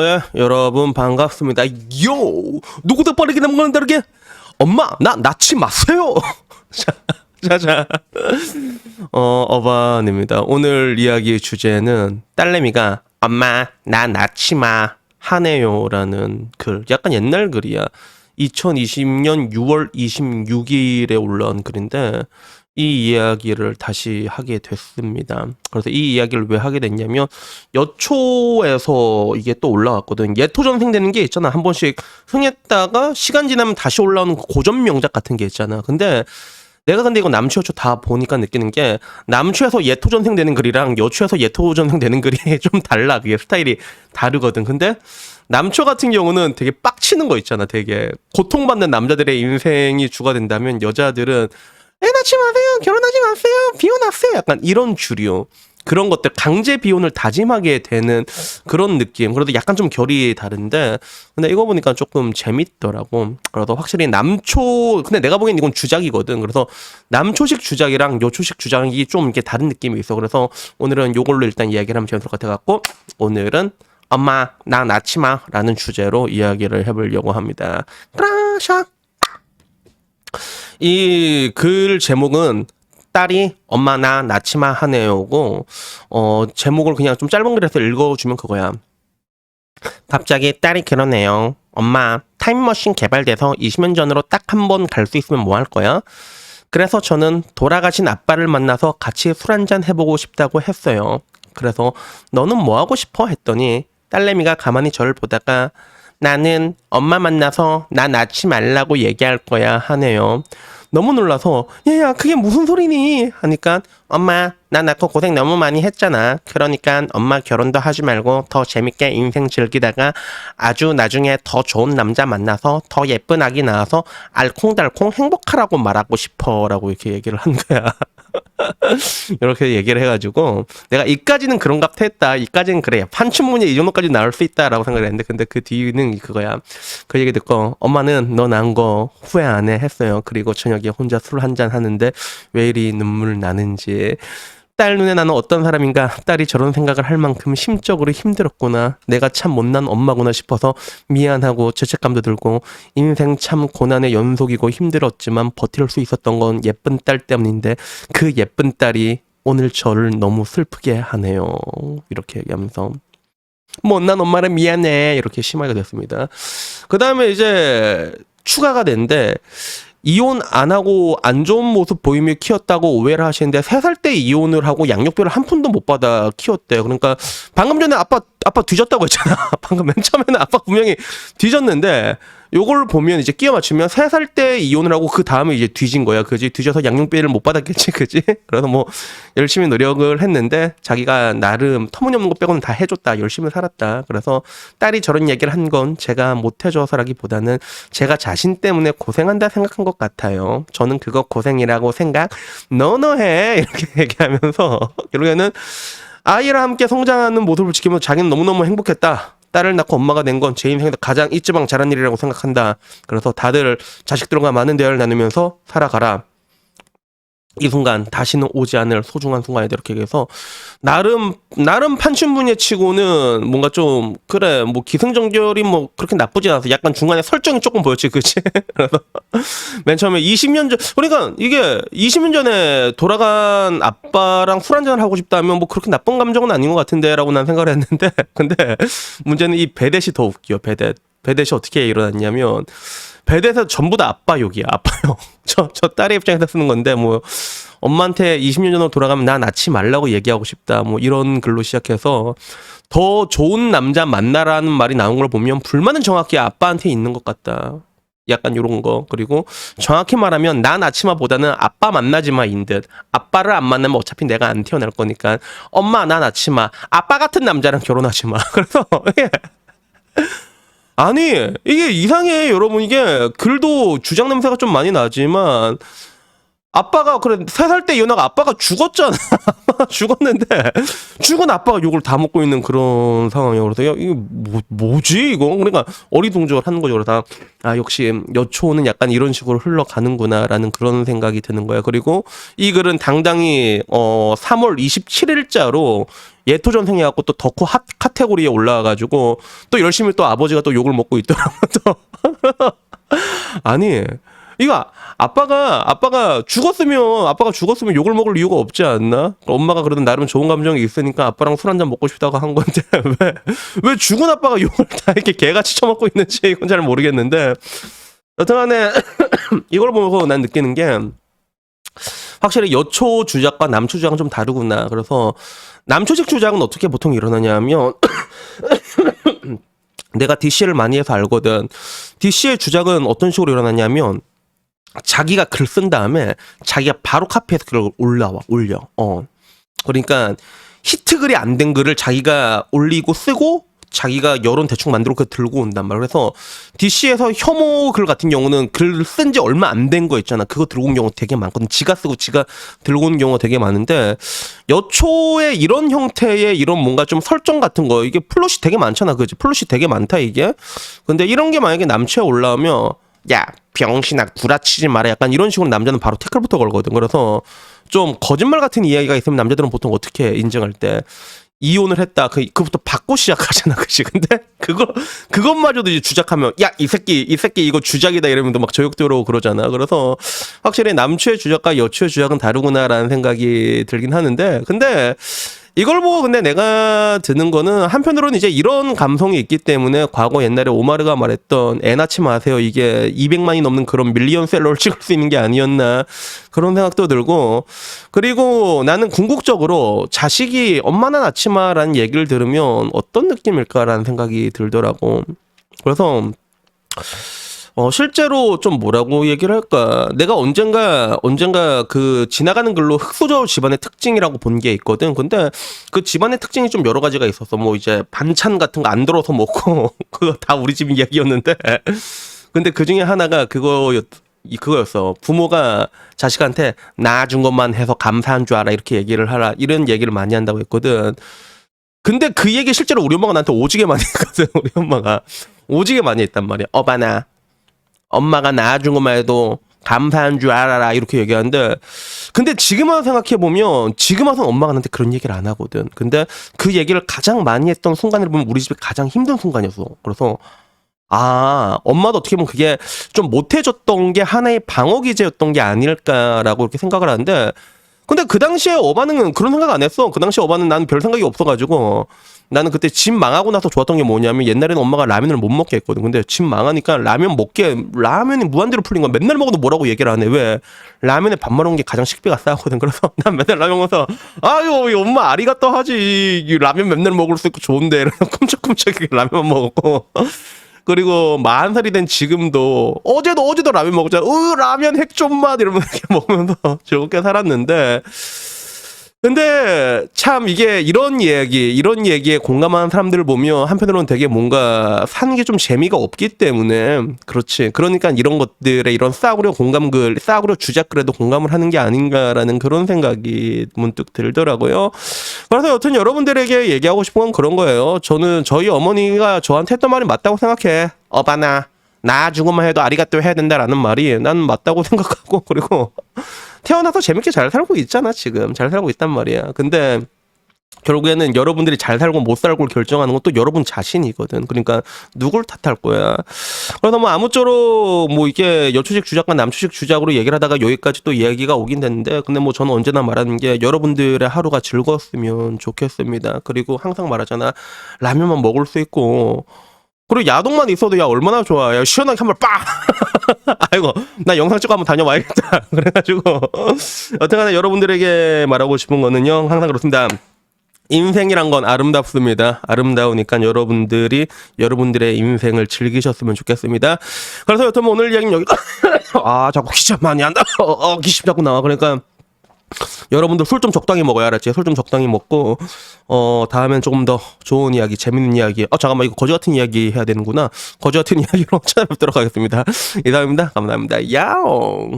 예, 여러분 반갑습니다. 요! 누구도 빠르게 넘어가는 다르게? 엄마, 나 낳지 마세요! 자. 어반입니다. 오늘 이야기의 주제는 딸내미가 엄마, 나 낳지 마 하네요라는 글. 약간 옛날 글이야. 2020년 6월 26일에 올라온 글인데 이 이야기를 다시 하게 됐습니다. 그래서 이 이야기를 왜 하게 됐냐면 여초에서 이게 또 올라왔거든. 예토전생 되는 게 있잖아. 한 번씩 흥했다가 시간 지나면 다시 올라오는 고전 명작 같은 게 있잖아. 근데 이거 남초 여초 다 보니까 느끼는 게 남초에서 예토전생 되는 글이랑 여초에서 예토전생 되는 글이 좀 달라. 그게 스타일이 다르거든. 근데 남초 같은 경우는 되게 빡치는 거 있잖아. 되게 고통받는 남자들의 인생이 주가 된다면 여자들은 애 낳지 마세요, 결혼하지 마세요, 비혼하세요, 약간 이런 주류. 그런 것들 강제 비혼을 다짐하게 되는 그런 느낌. 그래도 약간 좀 결이 다른데 근데 이거 보니까 조금 재밌더라고. 그래서 확실히 남초, 근데 내가 보기엔 이건 주작이거든. 그래서 남초식 주작이랑 여초식 주작이 좀 이렇게 다른 느낌이 있어. 그래서 오늘은 요걸로 일단 이야기를 하면 재밌을 것 같아갖고 오늘은 엄마 나 낳지 마 라는 주제로 이야기를 해보려고 합니다. 크라샥. 이 글 제목은 딸이 엄마 나 낳지 마 하네요고 제목을 그냥 좀 짧은 글에서 읽어주면 그거야. 갑자기 딸이 그러네요. 엄마 타임머신 개발돼서 20년 전으로 딱 한 번 갈 수 있으면 뭐 할 거야? 그래서 저는 돌아가신 아빠를 만나서 같이 술 한잔 해보고 싶다고 했어요. 그래서 너는 뭐 하고 싶어? 했더니 딸내미가 가만히 저를 보다가 나는 엄마 만나서 나 낳지 말라고 얘기할 거야 하네요. 너무 놀라서 얘야 그게 무슨 소리니? 하니까 엄마 나 낳고 고생 너무 많이 했잖아. 그러니까 엄마 결혼도 하지 말고 더 재밌게 인생 즐기다가 아주 나중에 더 좋은 남자 만나서 더 예쁜 아기 낳아서 알콩달콩 행복하라고 말하고 싶어 라고 이렇게 얘기를 한 거야. 이렇게 얘기를 해가지고 내가 이까지는 그런갑다 했다. 이까지는 그래. 판춘문예 이 정도까지 나올 수 있다라고 생각을 했는데 근데 그 뒤는 그거야. 그 얘기 듣고 엄마는 너 낳은 거 후회 안 해 했어요. 그리고 저녁에 혼자 술 한잔 하는데 왜 이리 눈물 나는지. 딸 눈에 나는 어떤 사람인가. 딸이 저런 생각을 할 만큼 심적으로 힘들었구나. 내가 참 못난 엄마구나 싶어서 미안하고 죄책감도 들고 인생 참 고난의 연속이고 힘들었지만 버틸 수 있었던 건 예쁜 딸 때문인데 그 예쁜 딸이 오늘 저를 너무 슬프게 하네요. 이렇게 얘기하면서 못난 엄마를 미안해 이렇게 심하게 됐습니다. 그 다음에 이제 추가가 된데 이혼 안 하고 안 좋은 모습 보이며 키웠다고 오해를 하시는데 3살 때 이혼을 하고 양육비를 한 푼도 못 받아 키웠대요. 그러니까 방금 전에 아빠 뒤졌다고 했잖아. 방금 맨 처음에는 아빠 분명히 뒤졌는데 요걸 보면 이제 끼워 맞추면 3살 때 이혼을 하고 그 다음에 이제 뒤진 거야. 그지? 뒤져서 양육비를 못 받았겠지. 그지? 그래서 뭐 열심히 노력을 했는데 자기가 나름 터무니없는 거 빼고는 다 해줬다. 열심히 살았다. 그래서 딸이 저런 얘기를 한 건 제가 못 해줘서라기보다는 제가 자신 때문에 고생한다 생각한 것 같아요. 저는 그거 고생이라고 생각 너너해 이렇게 얘기하면서 결국에는 아이랑 함께 성장하는 모습을 지키면서 자기는 너무너무 행복했다. 딸을 낳고 엄마가 된 건 제 인생에서 가장 이지방 잘한 일이라고 생각한다. 그래서 다들 자식들과 많은 대화를 나누면서 살아가라. 이 순간 다시는 오지 않을 소중한 순간이다 이렇게 얘기해서 나름 판춘분예 치고는 뭔가 좀 그래 뭐 기승전결이 뭐 그렇게 나쁘지 않아서 약간 중간에 설정이 조금 보였지 그치? 그래서 맨 처음에 20년 전 그러니까 이게 20년 전에 돌아간 아빠랑 술 한잔을 하고 싶다면 뭐 그렇게 나쁜 감정은 아닌 것 같은데 라고 난 생각을 했는데 근데 문제는 이 배댓이 더 웃겨. 배댓이 어떻게 일어났냐면 배댓에서 전부 다 아빠 욕이야. 아빠요. 저 딸의 입장에서 쓰는 건데 뭐 엄마한테 20년 전으로 돌아가면 나 낳지 말라고 얘기하고 싶다. 뭐 이런 글로 시작해서 더 좋은 남자 만나라는 말이 나온 걸 보면 불만은 정확히 아빠한테 있는 것 같다. 약간 이런 거. 그리고 정확히 말하면 나 낳지 마보다는 아빠 만나지 마인 듯. 아빠를 안 만나면 어차피 내가 안 태어날 거니까 엄마 나 낳지 마. 아빠 같은 남자랑 결혼하지 마. 그래서 아니 이게 이상해 여러분. 이게 글도 주작 냄새가 좀 많이 나지만 아빠가 그래 3살 때 이혼하고 아빠가 죽었잖아. 죽었는데 죽은 아빠가 욕을 다 먹고 있는 그런 상황이에요. 그래서 야, 이거 뭐지 이거? 그러니까 어리둥절 하는 거죠. 그래서 아 역시 여초는 약간 이런 식으로 흘러가는구나라는 그런 생각이 드는 거예요. 그리고 이 글은 당당히 3월 27일자로 예토전생해갖고 또 덕후 핫 카테고리에 올라와가지고 또 열심히 또 아버지가 또 욕을 먹고 있더라고 또. 아니 이거 아빠가 죽었으면 욕을 먹을 이유가 없지 않나? 엄마가 그래도 나름 좋은 감정이 있으니까 아빠랑 술 한잔 먹고 싶다고 한 건데 왜 죽은 아빠가 욕을 다 이렇게 개같이 쳐먹고 있는지 이건 잘 모르겠는데 여튼간에 이걸 보면서 난 느끼는 게 확실히 여초 주작과 남초 주작은 좀 다르구나. 그래서 남초식 주작은 어떻게 보통 일어나냐면 내가 DC를 많이 해서 알거든. DC의 주작은 어떤 식으로 일어나냐면 자기가 글 쓴 다음에 자기가 바로 카피해서 글을 올려. 그러니까 히트글이 안 된 글을 자기가 올리고 쓰고 자기가 여론 대충 만들어 그 들고 온단 말이야. 그래서 DC에서 혐오 글 같은 경우는 글 쓴 지 얼마 안 된 거 있잖아. 그거 들고 온 경우 되게 많거든. 지가 쓰고 지가 들고 온 경우가 되게 많은데 여초에 이런 형태의 이런 뭔가 좀 설정 같은 거 이게 플롯이 되게 많잖아. 그지? 플롯이 되게 많다 이게. 근데 이런 게 만약에 남초에 올라오면 야 병신아 구라치지 마라 약간 이런 식으로 남자는 바로 태클부터 걸거든. 그래서 좀 거짓말 같은 이야기가 있으면 남자들은 보통 어떻게 인정할 때 이혼을 했다 그부터 받고 시작하잖아. 그치? 근데 그것마저도 이제 주작하면 야 이 새끼 이거 주작이다 이러면 또 막 저욕 들어오고 그러잖아. 그래서 확실히 남초의 주작과 여초의 주작은 다르구나라는 생각이 들긴 하는데 근데 이걸 보고 근데 내가 드는 거는 한편으로는 이제 이런 감성이 있기 때문에 과거 옛날에 오마르가 말했던 애 낳지 마세요. 이게 200만이 넘는 그런 밀리언셀러를 찍을 수 있는 게 아니었나 그런 생각도 들고 그리고 나는 궁극적으로 자식이 엄마나 낳지 마라는 얘기를 들으면 어떤 느낌일까라는 생각이 들더라고. 그래서 실제로 좀 뭐라고 얘기를 할까? 내가 언젠가 그 지나가는 글로 흑수저 집안의 특징이라고 본 게 있거든. 근데 그 집안의 특징이 좀 여러 가지가 있었어. 뭐 이제 반찬 같은 거 안 들어서 먹고 그거 다 우리 집 이야기였는데. 근데 그 중에 하나가 그거였어. 부모가 자식한테 낳아준 것만 해서 감사한 줄 알아. 이렇게 얘기를 하라. 이런 얘기를 많이 한다고 했거든. 근데 그 얘기 실제로 우리 엄마가 나한테 오지게 많이 했거든. 우리 엄마가 오지게 많이 했단 말이야. 어바나. 엄마가 낳아준 것만 해도 감사한 줄 알아라 이렇게 얘기하는데 근데 지금 와서 생각해보면 지금 와서는 엄마가 나한테 그런 얘기를 안 하거든. 근데 그 얘기를 가장 많이 했던 순간을 보면 우리 집에 가장 힘든 순간이었어. 그래서 아 엄마도 어떻게 보면 그게 좀 못해줬던 게 하나의 방어 기제였던 게 아닐까라고 이렇게 생각을 하는데 근데 그 당시에 어바는 그런 생각 안 했어. 그 당시에 어바는 나는 별 생각이 없어가지고 나는 그때 집 망하고 나서 좋았던 게 뭐냐면 옛날에는 엄마가 라면을 못 먹게 했거든. 근데 집 망하니까 라면이 무한대로 풀린 거야. 맨날 먹어도 뭐라고 얘기를 안 해. 왜? 라면에 밥 말아먹는 게 가장 식비가 싸거든. 그래서 난 맨날 라면 먹어서 아유 이 엄마 아리가또 하지. 이 라면 맨날 먹을 수 있고 좋은데 이러면서 쿰쩍쿰쩍 라면만 먹었고 그리고 40살이 된 지금도 어제도 라면 먹었잖아. 라면 핵존맛 이러면서 이렇게 먹으면서 즐겁게 살았는데 근데 참 이게 이런 얘기에 공감하는 사람들을 보면 한편으로는 되게 뭔가 사는 게 좀 재미가 없기 때문에 그렇지. 그러니까 이런 것들에 이런 싸구려 주작글에도 공감을 하는 게 아닌가라는 그런 생각이 문득 들더라고요. 그래서 여튼 여러분들에게 얘기하고 싶은 건 그런 거예요. 저는 저희 어머니가 저한테 했던 말이 맞다고 생각해. 어바나 낳아준 것만 해도 아리가또 해야 된다라는 말이 난 맞다고 생각하고 그리고 태어나서 재밌게 잘 살고 있잖아. 지금 잘 살고 있단 말이야. 근데 결국에는 여러분들이 잘 살고 못 살고를 결정하는 건 또 여러분 자신이거든. 그러니까 누굴 탓할 거야. 그래서 뭐 아무쪼록 뭐 이게 여초식 주작과 남초식 주작으로 얘기를 하다가 여기까지 또 이야기가 오긴 됐는데 근데 뭐 저는 언제나 말하는 게 여러분들의 하루가 즐거웠으면 좋겠습니다. 그리고 항상 말하잖아. 라면만 먹을 수 있고 그리고 야동만 있어도 야 얼마나 좋아. 야 시원하게 한번 빡. 아이고 나 영상 찍고 한번 다녀와야겠다. 그래가지고 여튼간에 여러분들에게 말하고 싶은 거는요. 항상 그렇습니다. 인생이란 건 아름답습니다. 아름다우니까 여러분들의 인생을 즐기셨으면 좋겠습니다. 그래서 여튼 오늘 이야기는 여기 자꾸 기침 많이 한다. 기침 자꾸 나와. 그러니까 여러분들 술 좀 적당히 먹어야 알았지. 술 좀 적당히 먹고 다음엔 조금 더 좋은 이야기, 재밌는 이야기. 잠깐만 이거 거지 같은 이야기 해야 되는구나. 거지 같은 이야기로 찾아뵙도록 하겠습니다. 이상입니다. 감사합니다. 야옹.